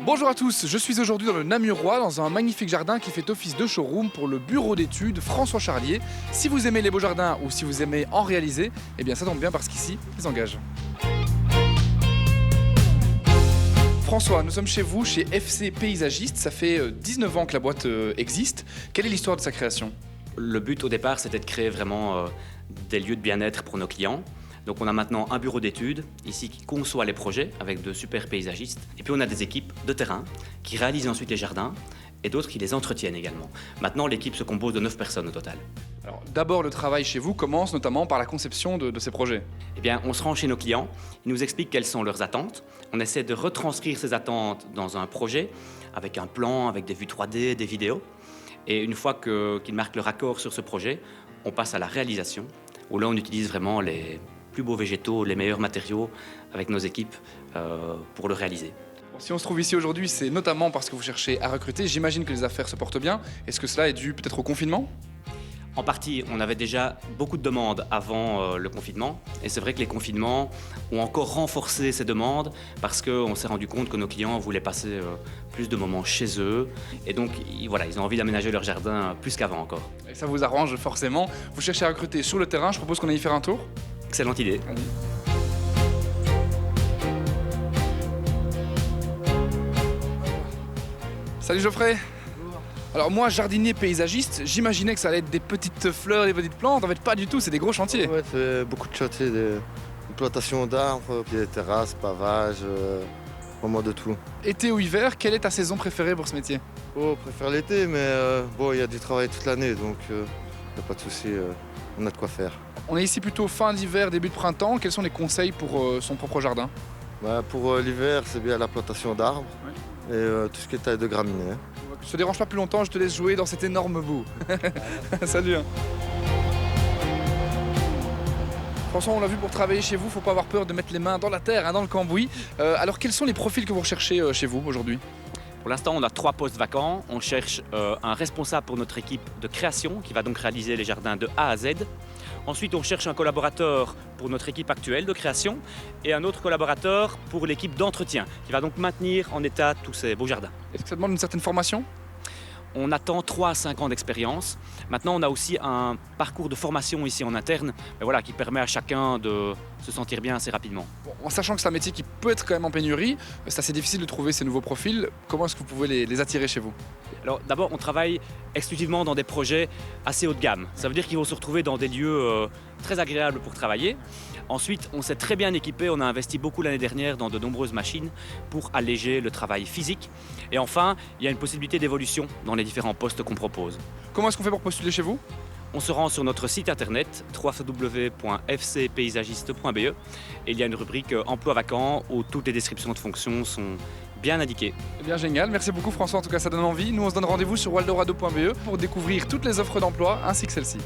Bonjour à tous, je suis aujourd'hui dans le Namurois, dans un magnifique jardin qui fait office de showroom pour le bureau d'études François Charlier. Si vous aimez les beaux jardins ou si vous aimez en réaliser, eh bien ça tombe bien parce qu'ici, ils engagent. François, nous sommes chez vous, chez FC Paysagiste. Ça fait 19 ans que la boîte existe. Quelle est l'histoire de sa création? Le but au départ, c'était de créer vraiment des lieux de bien-être pour nos clients. Donc on a maintenant un bureau d'études ici qui conçoit les projets avec de super paysagistes. Et puis on a des équipes de terrain qui réalisent ensuite les jardins et d'autres qui les entretiennent également. Maintenant l'équipe se compose de 9 personnes au total. Alors d'abord, le travail chez vous commence notamment par la conception de ces projets. Eh bien on se rend chez nos clients, ils nous expliquent quelles sont leurs attentes. On essaie de retranscrire ces attentes dans un projet avec un plan, avec des vues 3D, des vidéos. Et une fois qu'ils marquent leur accord sur ce projet, on passe à la réalisation où là on utilise vraiment les plus beaux végétaux, les meilleurs matériaux avec nos équipes pour le réaliser. Bon, si on se trouve ici aujourd'hui, c'est notamment parce que vous cherchez à recruter. J'imagine que les affaires se portent bien. Est-ce que cela est dû peut-être au confinement ? En partie, on avait déjà beaucoup de demandes avant le confinement. Et c'est vrai que les confinements ont encore renforcé ces demandes parce qu'on s'est rendu compte que nos clients voulaient passer plus de moments chez eux. Et donc, voilà, ils ont envie d'aménager leur jardin plus qu'avant encore. Et ça vous arrange forcément. Vous cherchez à recruter sur le terrain. Je propose qu'on aille y faire un tour. Excellente idée. Allez. Salut Geoffrey. Bonjour. Alors moi, jardinier paysagiste, j'imaginais que ça allait être des petites fleurs, des petites plantes. En fait, pas du tout, c'est des gros chantiers. Ouais, c'est beaucoup de chantiers, des plantations d'arbres, puis des terrasses, pavages, vraiment de tout. Été ou hiver, quelle est ta saison préférée pour ce métier? Oh, on préfère l'été, mais bon, il y a du travail toute l'année, donc il n'y a pas de souci, on a de quoi faire. On est ici plutôt fin d'hiver, début de printemps. Quels sont les conseils pour son propre jardin? Pour l'hiver, c'est bien la plantation d'arbres et tout ce qui est taille de graminées. Je te dérange pas plus longtemps, je te laisse jouer dans cette énorme boue. Salut. François, on l'a vu, pour travailler chez vous, faut pas avoir peur de mettre les mains dans la terre, dans le cambouis. Alors quels sont les profils que vous recherchez chez vous aujourd'hui? Pour l'instant, on a 3 postes vacants. On cherche un responsable pour notre équipe de création qui va donc réaliser les jardins de A à Z. Ensuite, on cherche un collaborateur pour notre équipe actuelle de création et un autre collaborateur pour l'équipe d'entretien qui va donc maintenir en état tous ces beaux jardins. Est-ce que ça demande une certaine formation? On attend 3 à 5 ans d'expérience. Maintenant, on a aussi un parcours de formation ici en interne qui permet à chacun de se sentir bien assez rapidement. Bon, en sachant que c'est un métier qui peut être quand même en pénurie, c'est assez difficile de trouver ces nouveaux profils. Comment est-ce que vous pouvez les attirer chez vous? Alors d'abord, on travaille exclusivement dans des projets assez haut de gamme. Ça veut dire qu'ils vont se retrouver dans des lieux très agréables pour travailler. Ensuite, on s'est très bien équipé, on a investi beaucoup l'année dernière dans de nombreuses machines pour alléger le travail physique. Et enfin, il y a une possibilité d'évolution dans les différents postes qu'on propose. Comment est-ce qu'on fait pour postuler chez vous? On se rend sur notre site internet www.fcpaysagiste.be et il y a une rubrique emploi vacant où toutes les descriptions de fonctions sont bien indiquées. Eh bien génial, merci beaucoup François, en tout cas ça donne envie. Nous on se donne rendez-vous sur waldorado.be pour découvrir toutes les offres d'emploi ainsi que celle-ci.